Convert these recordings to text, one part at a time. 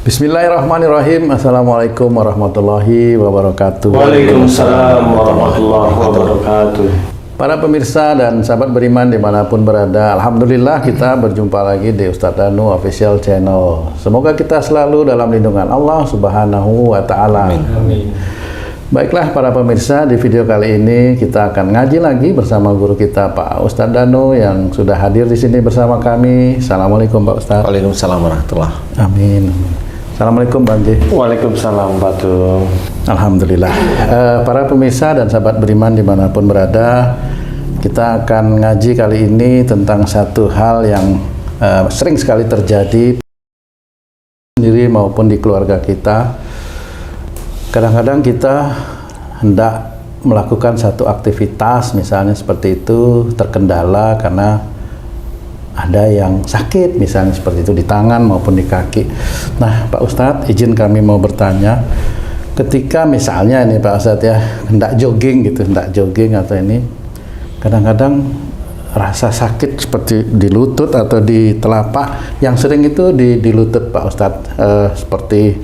Bismillahirrahmanirrahim. Assalamualaikum warahmatullahi wabarakatuh. Waalaikumsalam warahmatullahi wabarakatuh. Para pemirsa dan sahabat beriman dimanapun berada, alhamdulillah kita berjumpa lagi di Ustadz Danu Official Channel. Semoga kita selalu dalam lindungan Allah Subhanahu wa Ta'ala. Amin. Baiklah para pemirsa, di video kali ini kita akan ngaji lagi bersama guru kita Pak Ustadz Danu yang sudah hadir di sini bersama kami. Assalamualaikum Pak Ustadz. Waalaikumsalam warahmatullahi. Amin. Assalamualaikum Bang J. Waalaikumsalam Pak Tung. Alhamdulillah. Para pemirsa dan sahabat beriman dimanapun berada, kita akan ngaji kali ini tentang satu hal yang sering sekali terjadi sendiri maupun di keluarga kita. Kadang-kadang kita hendak melakukan satu aktivitas misalnya seperti itu terkendala karena ada yang sakit misalnya seperti itu di tangan maupun di kaki. Nah Pak Ustadz, izin kami mau bertanya, ketika misalnya ini Pak Ustadz ya hendak jogging atau ini, kadang-kadang rasa sakit seperti di lutut atau di telapak, yang sering itu di lutut Pak Ustadz, seperti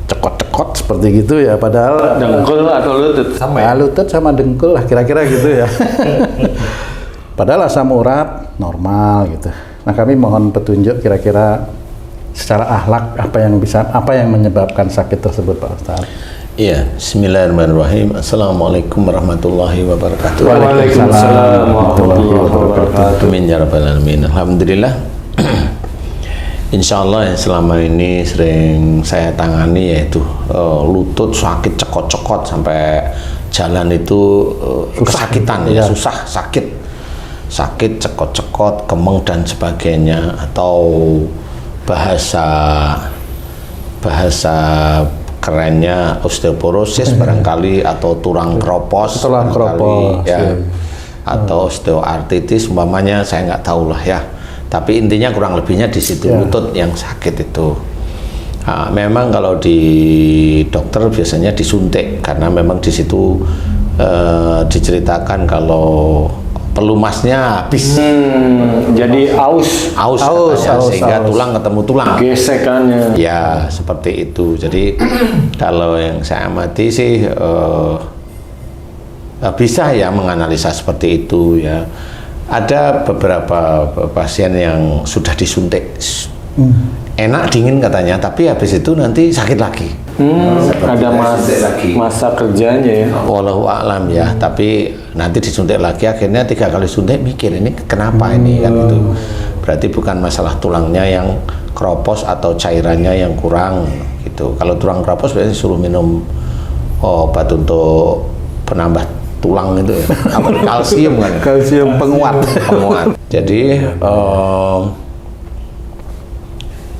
cekot-cekot seperti gitu ya, padahal Dengkul atau lutut? sama ya? Lutut sama dengkul lah kira-kira gitu ya. Padahal asam urat normal gitu. Nah kami mohon petunjuk kira-kira secara akhlak apa yang menyebabkan sakit tersebut Pak Ustaz. Iya, bismillahirrahmanirrahim. Assalamualaikum warahmatullahi wabarakatuh. Waalaikumsalam warahmatullahi wabarakatuh. Amin ya rabbal alamin. Alhamdulillah. Insya Allah yang selama ini sering saya tangani yaitu lutut sakit cekot-cekot sampai jalan itu kesakitan ya, susah, sakit cekot-cekot, kemeng dan sebagainya, atau bahasa kerennya osteoporosis barangkali, atau tulang kropos ya, atau osteoartritis umpamanya, saya nggak tahu lah ya, tapi intinya kurang lebihnya di situ lutut yang sakit itu. Nah, memang kalau di dokter biasanya disuntik karena memang di situ diceritakan kalau pelumasnya habis, jadi aus sehingga tulang ketemu tulang, gesekannya ya seperti itu. Jadi kalau yang saya amati sih bisa ya menganalisa seperti itu ya. Ada beberapa pasien yang sudah disuntik enak dingin katanya, tapi habis itu nanti sakit lagi. Ada masa kerjanya ya. Wallahu a'lam ya, tapi nanti disuntik lagi, akhirnya 3 kali suntik mikir ini kenapa ini kan itu. Berarti bukan masalah tulangnya yang kropos atau cairannya yang kurang gitu. Kalau tulang kropos biasanya suruh minum obat untuk penambah tulang itu ya. Apa kalsium kan? Kalsium penguat. Jadi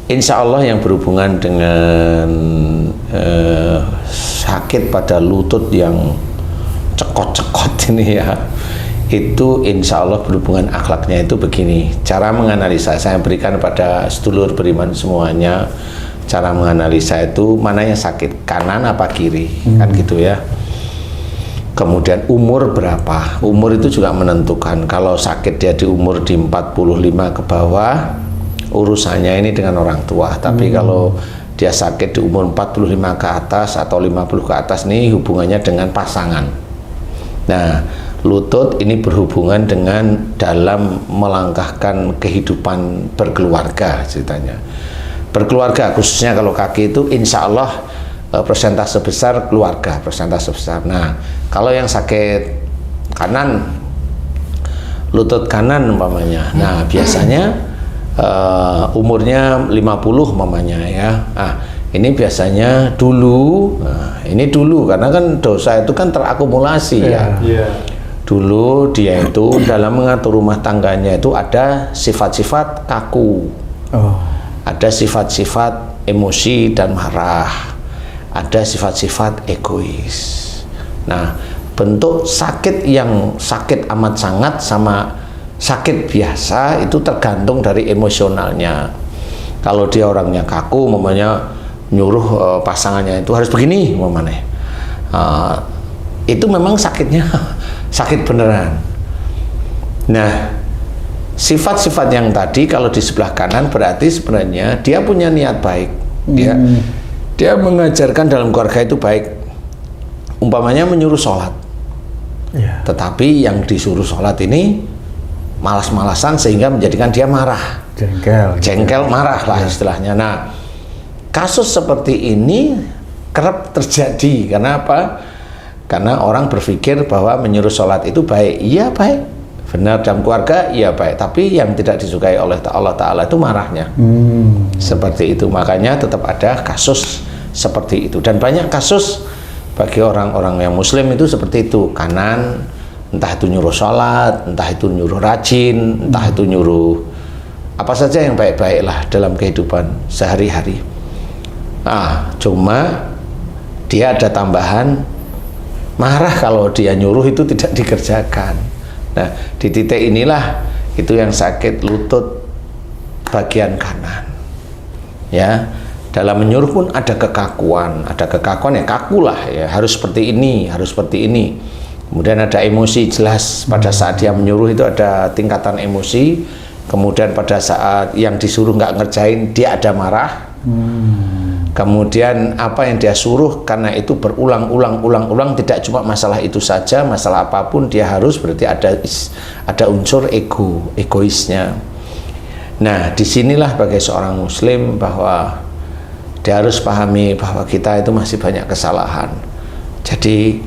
insya Allah yang berhubungan dengan sakit pada lutut yang cekot-cekot ini ya, itu insya Allah berhubungan akhlaknya itu begini. Cara menganalisa saya berikan pada sedulur beriman semuanya. Cara menganalisa itu mana yang sakit, kanan apa kiri, kan gitu ya. Kemudian umur berapa, umur itu juga menentukan. Kalau sakit dia di umur di 45 ke bawah, urusannya ini dengan orang tua. Tapi kalau dia sakit di umur 45 ke atas atau 50 ke atas, nih hubungannya dengan pasangan. Nah, lutut ini berhubungan dengan dalam melangkahkan kehidupan berkeluarga ceritanya. Berkeluarga khususnya kalau kaki itu insya Allah persentase besar keluarga, persentase besar. Nah, kalau yang sakit kanan, lutut kanan umpamanya, nah biasanya umurnya 50 umpamanya ya. Nah, ini biasanya dulu, nah ini dulu karena kan dosa itu kan terakumulasi ya. Dulu dia itu dalam mengatur rumah tangganya itu ada sifat-sifat kaku, ada sifat-sifat emosi dan marah, ada sifat-sifat egois. Nah, bentuk sakit yang sakit amat sangat sama sakit biasa itu tergantung dari emosionalnya. Kalau dia orangnya kaku, umpamanya nyuruh pasangannya itu harus begini, umpamanya, itu memang sakitnya sakit beneran. Nah, sifat-sifat yang tadi kalau di sebelah kanan berarti sebenarnya dia punya niat baik, Dia mengajarkan dalam keluarga itu baik. Umpamanya menyuruh sholat, tetapi yang disuruh sholat ini malas-malasan sehingga menjadikan dia marah, jengkel, marah lah istilahnya. Nah, kasus seperti ini kerap terjadi. Karena apa? Karena orang berpikir bahwa menyuruh sholat itu baik. Iya baik, benar dalam keluarga, iya baik. Tapi yang tidak disukai oleh Allah Ta'ala itu marahnya. Seperti itu. Makanya tetap ada kasus seperti itu. Dan banyak kasus bagi orang-orang yang muslim itu seperti itu. Kanan, entah itu nyuruh sholat, entah itu nyuruh rajin, entah itu nyuruh apa saja yang baik-baik lah dalam kehidupan sehari-hari. Cuma dia ada tambahan, marah kalau dia nyuruh itu tidak dikerjakan. Nah, di titik inilah itu yang sakit lutut bagian kanan. Ya, dalam menyuruh pun ada kekakuan ya kakulah ya, harus seperti ini, harus seperti ini. Kemudian ada emosi, jelas pada saat dia menyuruh itu ada tingkatan emosi. Kemudian pada saat yang disuruh nggak ngerjain, dia ada marah. Kemudian apa yang dia suruh karena itu berulang-ulang, tidak cuma masalah itu saja, masalah apapun dia harus, berarti ada unsur egoisnya. Nah, disinilah bagi seorang muslim bahwa dia harus pahami bahwa kita itu masih banyak kesalahan. Jadi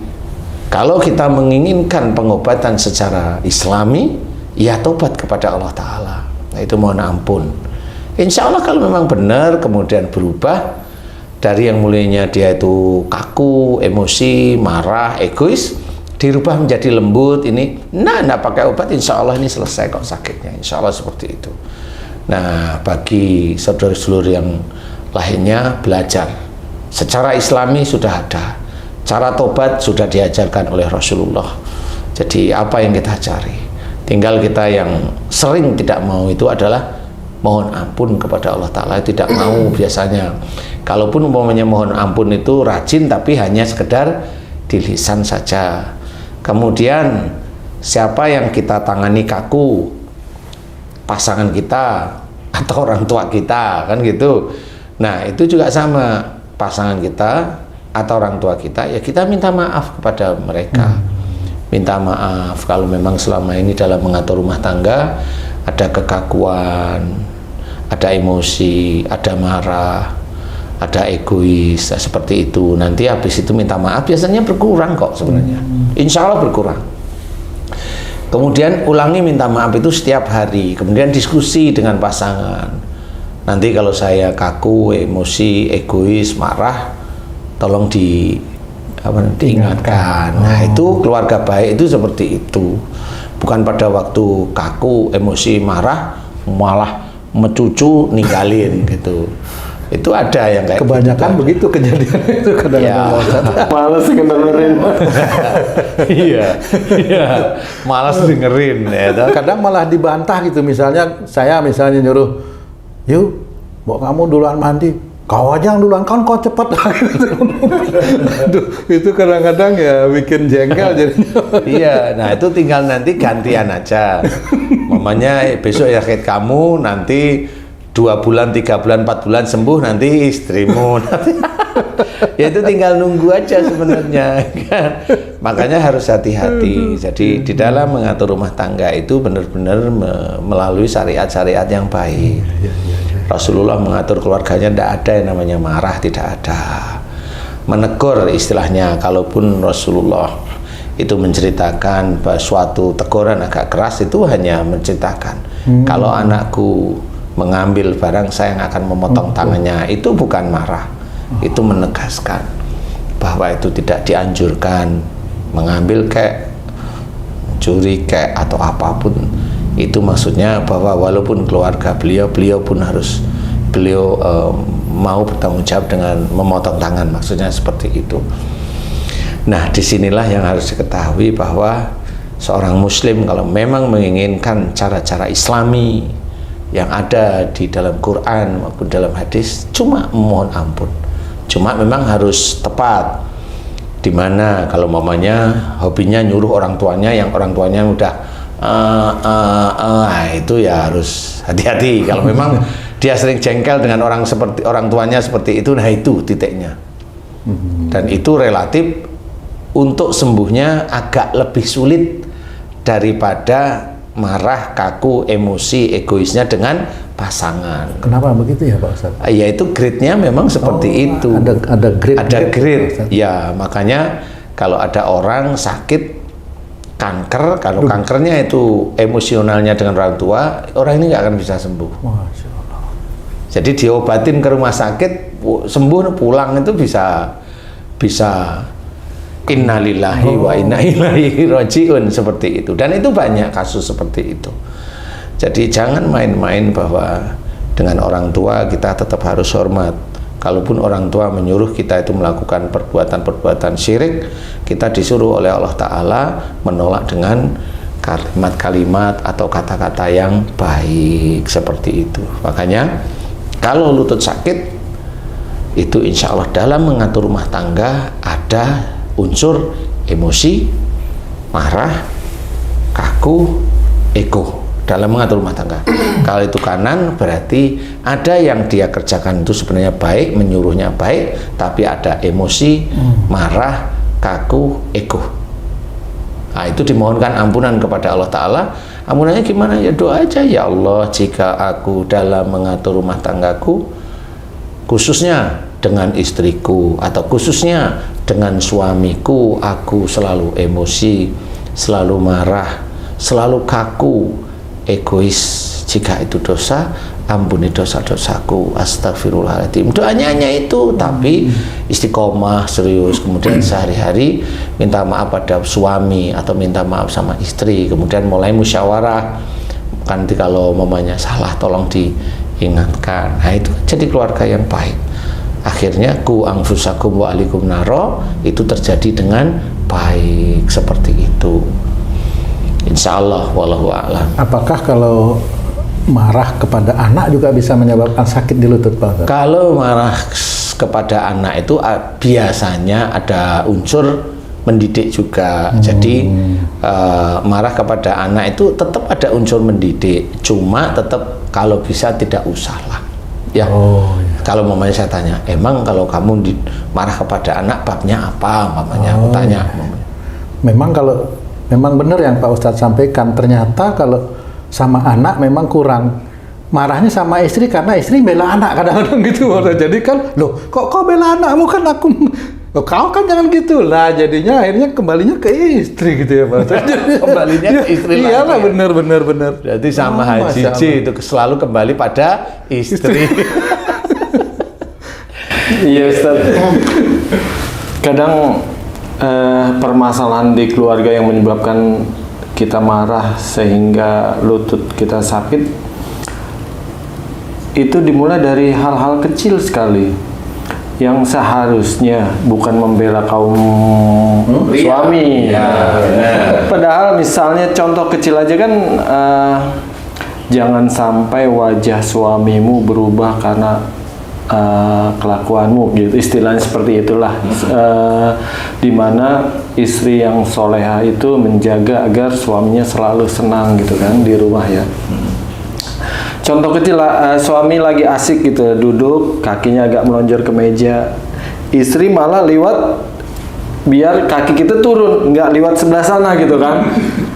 kalau kita menginginkan pengobatan secara islami, ya tobat kepada Allah Ta'ala. Nah, itu mohon ampun. Insya Allah kalau memang benar kemudian berubah dari yang mulainya dia itu kaku, emosi, marah, egois, dirubah menjadi lembut ini. Nah, enggak pakai obat, insya Allah ini selesai kok sakitnya. Insya Allah seperti itu. Nah, bagi saudara-saudara yang lainnya, belajar secara islami sudah ada, cara tobat sudah diajarkan oleh Rasulullah. Jadi apa yang kita cari, tinggal kita yang sering tidak mau itu adalah mohon ampun kepada Allah Ta'ala. Tidak mau biasanya, kalaupun umpamanya mohon ampun itu rajin tapi hanya sekedar di lisan saja. Kemudian siapa yang kita tangani kaku, pasangan kita atau orang tua kita, kan gitu. Nah, itu juga sama, pasangan kita atau orang tua kita, ya kita minta maaf kepada mereka. Minta maaf kalau memang selama ini dalam mengatur rumah tangga ada kekakuan, ada emosi, ada marah, ada egois, seperti itu. Nanti habis itu minta maaf, biasanya berkurang kok sebenarnya. Insya Allah berkurang. Kemudian ulangi minta maaf itu setiap hari. Kemudian diskusi dengan pasangan. Nanti kalau saya kaku, emosi, egois, marah, tolong diingatkan. Nah, itu keluarga baik itu seperti itu. Bukan pada waktu kaku, emosi, marah, malah mencucu, ninggalin gitu. Itu ada yang kayak kebanyakan gitu, begitu kejadian itu kadang-kadang. Malas dengerin. Iya, malas dengerin. Ya, kadang malah dibantah gitu. Misalnya saya nyuruh, yuk, bawa kamu duluan mandi. Kau aja yang duluan, kan kau cepet lah. Aduh, itu kadang-kadang ya bikin jengkel jadinya. Iya, nah itu tinggal nanti gantian aja. Mamanya besok ya kayak kamu, nanti 2 bulan, 3 bulan, 4 bulan sembuh, nanti istrimu. Ya itu tinggal nunggu aja sebenarnya. Kan? Makanya harus hati-hati. Jadi di dalam mengatur rumah tangga itu benar-benar melalui syariat-syariat yang baik. Rasulullah mengatur keluarganya tidak ada yang namanya marah, tidak ada. Menegur istilahnya, kalaupun Rasulullah itu menceritakan bahwa suatu teguran agak keras itu hanya menceritakan. Kalau anakku mengambil barang, saya yang akan memotong tangannya, itu bukan marah. Itu menegaskan bahwa itu tidak dianjurkan mengambil kayak curi kayak atau apapun. Itu maksudnya bahwa walaupun keluarga beliau pun harus mau bertanggung jawab dengan memotong tangan, maksudnya seperti itu. Nah, disinilah yang harus diketahui bahwa seorang muslim kalau memang menginginkan cara-cara islami yang ada di dalam Quran maupun dalam hadis, cuma memohon ampun, cuma memang harus tepat. Dimana kalau mamanya hobinya nyuruh orang tuanya, yang orang tuanya udah itu ya harus hati-hati. Kalau memang dia sering jengkel dengan orang tuanya seperti itu, nah itu titiknya. Dan itu relatif untuk sembuhnya agak lebih sulit daripada marah, kaku, emosi, egoisnya dengan pasangan. Kenapa begitu ya Pak Ustadz? Ya itu grade-nya memang seperti itu. Ada grade. Ada grade. Ustadz. Ya, makanya kalau ada orang sakit kanker, kalau kankernya itu emosionalnya dengan orang tua, orang ini nggak akan bisa sembuh. Masya Allah. Jadi diobatin ke rumah sakit, sembuh pulang itu bisa innalillahi wa inna ilaihi rajiun seperti itu. Dan itu banyak kasus seperti itu. Jadi jangan main-main bahwa dengan orang tua kita tetap harus hormat. Kalaupun orang tua menyuruh kita itu melakukan perbuatan-perbuatan syirik, kita disuruh oleh Allah Ta'ala menolak dengan kalimat-kalimat atau kata-kata yang baik seperti itu. Makanya kalau lutut sakit itu insya Allah dalam mengatur rumah tangga ada unsur emosi, marah, kaku, ego dalam mengatur rumah tangga. Kalau itu kanan berarti ada yang dia kerjakan itu sebenarnya baik, menyuruhnya baik, tapi ada emosi, marah, kaku, ego. Nah, itu dimohonkan ampunan kepada Allah Ta'ala. Ampunannya gimana? Ya doa aja, ya Allah, jika aku dalam mengatur rumah tanggaku, khususnya dengan istriku atau khususnya dengan suamiku, aku selalu emosi, selalu marah, selalu kaku, egois. Jika itu dosa, ampuni dosa-dosaku, astagfirullahaladzim. Doanya hanya itu, tapi istiqomah, serius. Kemudian sehari-hari minta maaf pada suami atau minta maaf sama istri. Kemudian mulai musyawarah. Nanti kalau mamanya salah, tolong diingatkan. Nah, itu jadi keluarga yang baik. Akhirnya ku anfusakum wa alikum naro itu terjadi dengan baik seperti itu. Insya Allah, wallahu a'lam. Apakah kalau marah kepada anak juga bisa menyebabkan sakit di lutut Pak? Kalau marah kepada anak itu biasanya ada unsur mendidik juga. Jadi marah kepada anak itu tetap ada unsur mendidik. Cuma tetap kalau bisa tidak usah lah. Ya. Kalau mamanya saya tanya, emang kalau kamu marah kepada anak babnya apa? Mamanya aku tanya. Memang benar yang Pak Ustadz sampaikan, ternyata kalau sama anak memang kurang marahnya sama istri karena istri bela anak kadang-kadang gitu. Jadi kan, loh kok kau bela anakmu, kan aku, kau kan jangan gitu lah, jadinya akhirnya kembalinya ke istri gitu ya Pak Ustadz. Kembalinya ke istri lagi. Iyalah, benar. Berarti sama Haji itu selalu kembali pada istri. Iya Ustaz. Kadang permasalahan di keluarga yang menyebabkan kita marah sehingga lutut kita sakit itu dimulai dari hal-hal kecil sekali yang seharusnya bukan membela kaum suami. Ya, padahal misalnya contoh kecil aja kan, jangan sampai wajah suamimu berubah karena kelakuanmu gitu, istilahnya seperti itulah. Dimana istri yang soleha itu menjaga agar suaminya selalu senang gitu kan di rumah ya. Contoh kecil lah, suami lagi asik gitu duduk, kakinya agak melonjor ke meja, istri malah liwat biar kaki kita turun, nggak liwat sebelah sana gitu kan.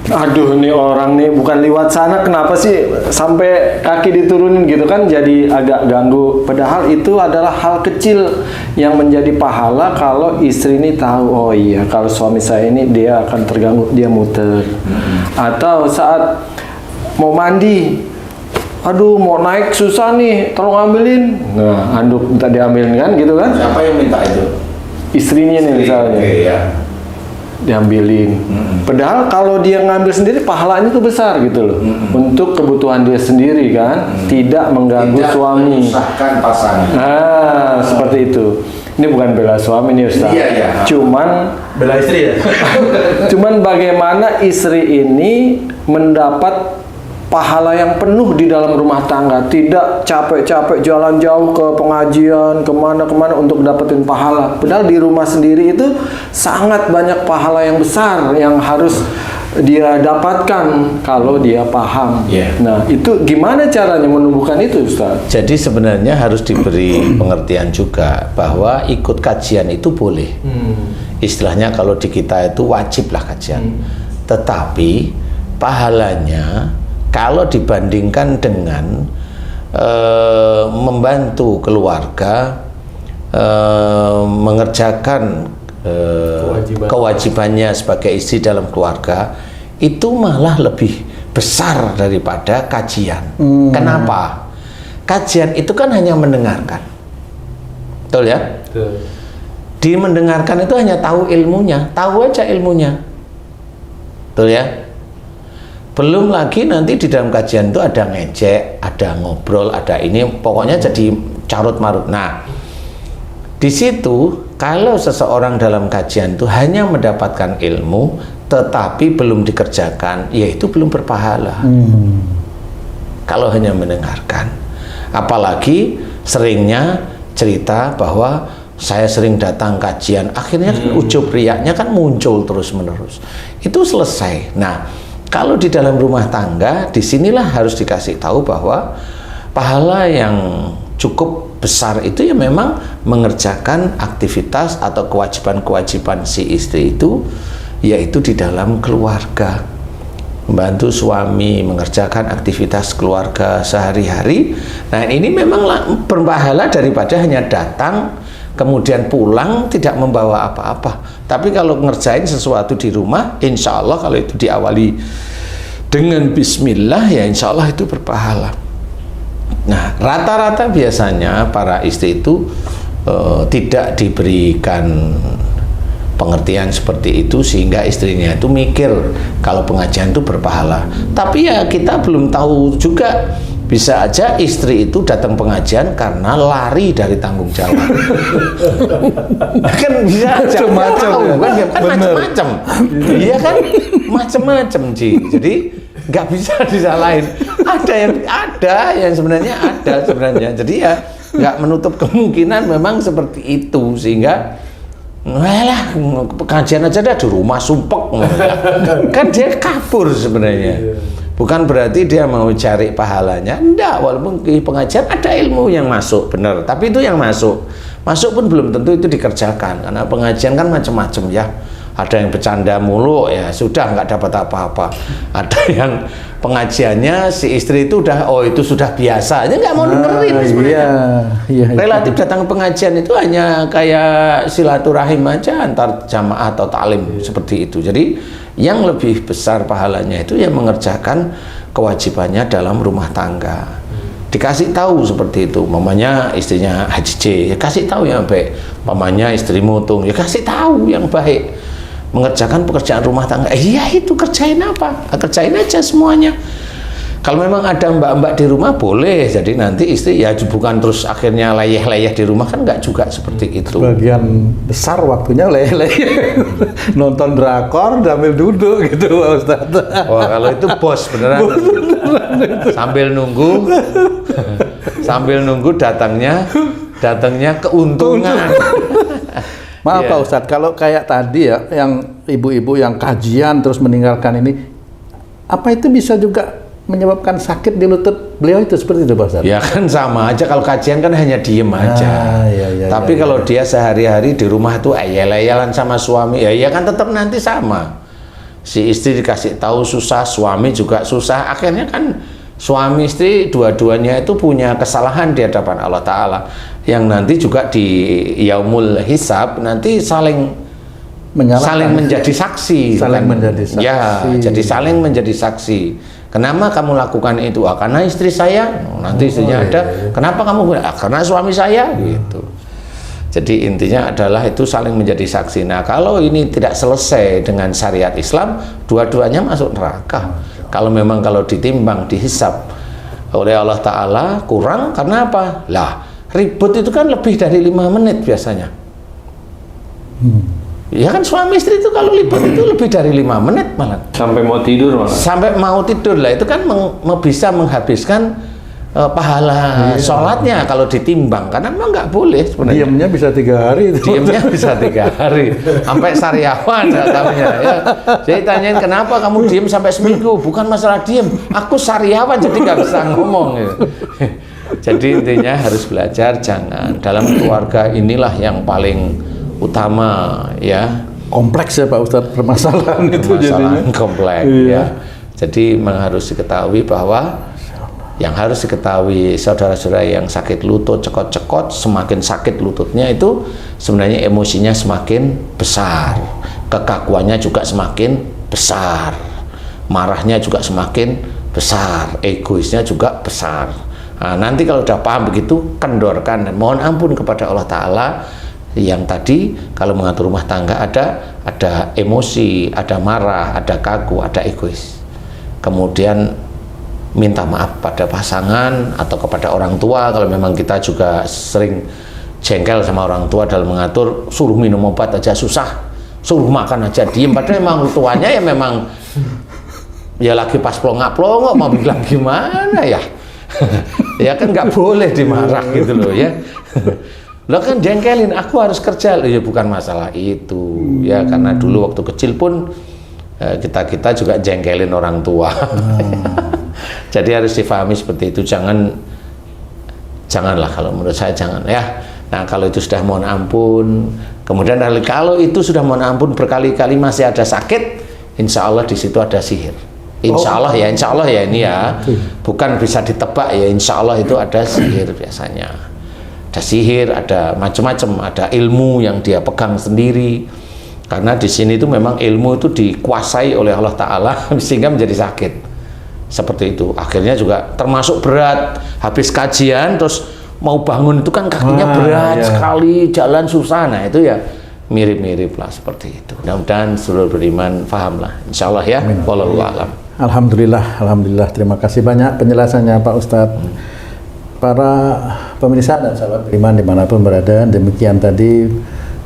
Aduh, nih orang nih bukan liwat sana, kenapa sih sampai kaki diturunin gitu kan, jadi agak ganggu. Padahal itu adalah hal kecil yang menjadi pahala kalau istri ini tahu, oh iya kalau suami saya ini dia akan terganggu, dia muter. Atau saat mau mandi, aduh mau naik susah nih, tolong ambilin. Nah, anduk minta diambilin kan gitu kan. Siapa yang minta itu? Istrinya nih misalnya. Ya. Diambilin. Padahal kalau dia ngambil sendiri pahalanya itu besar gitu loh. Untuk kebutuhan dia sendiri kan, tidak mengganggu suami. Menyusahkan pasangan. Nah, seperti itu. Ini bukan bela suami nih Ustaz. Iya. Cuman Bela istri ya. cuman bagaimana istri ini mendapat pahala yang penuh di dalam rumah tangga, tidak capek-capek jalan jauh ke pengajian kemana-kemana untuk dapetin pahala. Padahal di rumah sendiri itu sangat banyak pahala yang besar yang harus dia dapatkan kalau dia paham. Yeah. Nah, itu gimana caranya menumbuhkan itu, Ustaz? Jadi sebenarnya harus diberi pengertian juga bahwa ikut kajian itu boleh. Istilahnya kalau di kita itu wajiblah kajian. Tetapi pahalanya kalau dibandingkan dengan membantu keluarga mengerjakan kewajibannya sebagai istri dalam keluarga, itu malah lebih besar daripada kajian. Kenapa? Kajian itu kan hanya mendengarkan, betul ya? Betul. Di mendengarkan itu hanya tahu ilmunya, tahu aja ilmunya, betul ya? Belum lagi nanti di dalam kajian itu ada ngejek, ada ngobrol, ada ini, pokoknya jadi carut marut. Nah, di situ kalau seseorang dalam kajian itu hanya mendapatkan ilmu tetapi belum dikerjakan, ya itu belum berpahala. Kalau hanya mendengarkan. Apalagi seringnya cerita bahwa saya sering datang kajian, akhirnya kan ujub riyaknya kan muncul terus menerus. Itu selesai. Nah, kalau di dalam rumah tangga, disinilah harus dikasih tahu bahwa pahala yang cukup besar itu ya memang mengerjakan aktivitas atau kewajiban-kewajiban si istri itu, yaitu di dalam keluarga, membantu suami mengerjakan aktivitas keluarga sehari-hari. Nah, ini memang berpahala daripada hanya datang kemudian pulang tidak membawa apa-apa. Tapi kalau ngerjain sesuatu di rumah, insya Allah kalau itu diawali dengan bismillah, ya insya Allah itu berpahala. Nah, rata-rata biasanya para istri itu tidak diberikan pengertian seperti itu sehingga istrinya itu mikir kalau pengajian itu berpahala. Tapi ya kita belum tahu juga, bisa aja istri itu datang pengajian karena lari dari tanggung jawab. Kan bisa aja, Macam-macam ya? kan macam-macam. Iya kan, macam-macam Ji. Jadi nggak bisa disalahin. Ada yang sebenarnya ada sebenarnya. Jadi ya nggak menutup kemungkinan memang seperti itu, sehingga lah pengajian aja dah di rumah sumpek. Kan dia kabur sebenarnya. Bukan berarti dia mau cari pahalanya. Enggak, walaupun di pengajian ada ilmu yang masuk, benar. Tapi itu yang masuk pun belum tentu itu dikerjakan, karena pengajian kan macam-macam ya. Ada yang bercanda mulu, ya sudah nggak dapat apa-apa. Ada yang pengajiannya si istri itu udah, oh itu sudah biasa, aja nggak mau dengerin sebenarnya. Iya. Relatif datang ke pengajian itu hanya kayak silaturahim aja antar jamaah atau taklim seperti itu. Jadi yang lebih besar pahalanya itu yang mengerjakan kewajibannya dalam rumah tangga. Dikasih tahu seperti itu, mamanya istrinya Haji C, ya kasih tahu yang baik. Mamanya istri mutung, ya kasih tahu yang baik. Mengerjakan pekerjaan rumah tangga, iya itu kerjain apa? Kerjain aja semuanya. Kalau memang ada mbak-mbak di rumah boleh, jadi nanti istri ya bukan terus akhirnya leyeh-leyeh di rumah, kan nggak juga seperti itu. Bagian besar waktunya leyeh-leyeh nonton drakor sambil duduk gitu Pak Ustadz. Wah, kalau itu bos beneran. sambil nunggu datangnya keuntungan. Maaf Pak Ustadz, kalau kayak tadi ya, yang ibu-ibu yang kajian terus meninggalkan ini, apa itu bisa juga menyebabkan sakit di lutut beliau itu seperti itu Pak Ustadz? Ya kan sama aja, kalau kajian kan hanya diem aja. Tapi kalau dia sehari-hari di rumah tuh ayel-ayelan sama suami, ya kan tetap nanti sama. Si istri dikasih tahu susah, suami juga susah. Akhirnya kan suami istri dua-duanya itu punya kesalahan di hadapan Allah Ta'ala, yang nanti juga di yaumul hisab nanti saling menjadi saksi. Menjadi saksi. Ya, jadi saling menjadi saksi. Kenapa kamu lakukan itu? Karena istri saya. Nanti istrinya ada. Kenapa kamu? Karena suami saya. Gitu. Jadi intinya adalah itu saling menjadi saksi. Nah, kalau ini tidak selesai dengan syariat Islam, dua-duanya masuk neraka. Kalau memang kalau ditimbang, dihisab oleh Allah Ta'ala kurang, karena apa? Lah, ribut itu kan lebih dari 5 menit biasanya. Ya kan suami istri itu kalau ribut itu lebih dari 5 menit malah. Sampai mau tidur malah. Sampai mau tidur lah, itu kan bisa menghabiskan pahala sholatnya kalau ditimbang, karena memang nggak boleh sebenarnya. Diamnya bisa 3 hari itu. Diamnya bisa 3 hari, sampai sariawan katanya ya. Saya tanyain kenapa kamu diem sampai seminggu, bukan masalah diem, aku sariawan jadi nggak bisa ngomong gitu. Jadi intinya harus belajar, jangan, dalam keluarga inilah yang paling utama ya. Kompleks ya Pak Ustadz permasalahan itu jadinya. Kompleks Iya. ya. Jadi memang harus diketahui bahwa yang harus diketahui saudara-saudara yang sakit lutut, cekot-cekot, semakin sakit lututnya itu sebenarnya emosinya semakin besar, kekakuannya juga semakin besar, marahnya juga semakin besar, egoisnya juga besar. Nah, nanti kalau udah paham begitu, kendorkan dan mohon ampun kepada Allah Ta'ala. Yang tadi kalau mengatur rumah tangga ada emosi, ada marah, ada kaku, ada egois. Kemudian minta maaf pada pasangan atau kepada orang tua kalau memang kita juga sering jengkel sama orang tua dalam mengatur, suruh minum obat aja susah, suruh makan aja diem, padahal memang tuanya ya memang ya lagi pas plongak-plongok, mau bilang gimana ya. Ya kan nggak boleh dimarah gitu loh ya. Lo kan jengkelin, aku harus kerja, ya bukan masalah itu ya, karena dulu waktu kecil pun kita juga jengkelin orang tua. Jadi harus difahami seperti itu, janganlah, kalau menurut saya jangan ya. Nah kalau itu sudah mohon ampun, kemudian kalau itu sudah mohon ampun berkali-kali masih ada sakit, insya Allah di situ ada sihir. Insya Allah ya ini ya, bukan bisa ditebak ya, insya Allah itu ada sihir biasanya. Ada sihir, ada macam-macam, ada ilmu yang dia pegang sendiri. Karena di sini itu memang ilmu itu dikuasai oleh Allah Ta'ala sehingga menjadi sakit. Seperti itu. Akhirnya juga termasuk berat. Habis kajian terus mau bangun itu kan kakinya berat sekali, jalan susah. Nah itu ya mirip-mirip lah seperti itu. Mudah-mudahan seluruh beriman paham lah. Insya Allah ya. Wallahu a'lam. Alhamdulillah. Terima kasih banyak penjelasannya Pak Ustadz. Para pemirsa dan sahabat beriman dimanapun berada, demikian tadi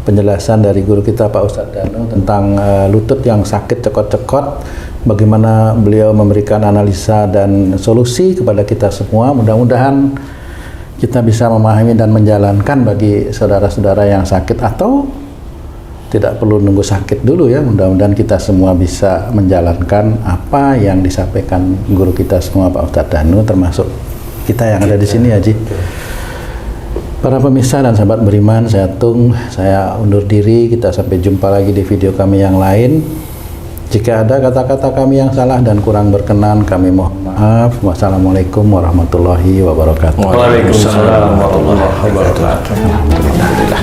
penjelasan dari guru kita Pak Ustadz Danu tentang lutut yang sakit cekot-cekot, bagaimana beliau memberikan analisa dan solusi kepada kita semua. Mudah-mudahan kita bisa memahami dan menjalankan bagi saudara-saudara yang sakit, atau tidak perlu nunggu sakit dulu ya. Mudah-mudahan kita semua bisa menjalankan apa yang disampaikan guru kita semua Pak Ustadz Danu, termasuk kita yang ada di sini Haji. Para pemirsa dan sahabat beriman, saya undur diri. Kita sampai jumpa lagi di video kami yang lain. Jika ada kata-kata kami yang salah dan kurang berkenan, kami mohon maaf. Wassalamualaikum warahmatullahi wabarakatuh. Waalaikumsalam warahmatullahi wabarakatuh. Alhamdulillah.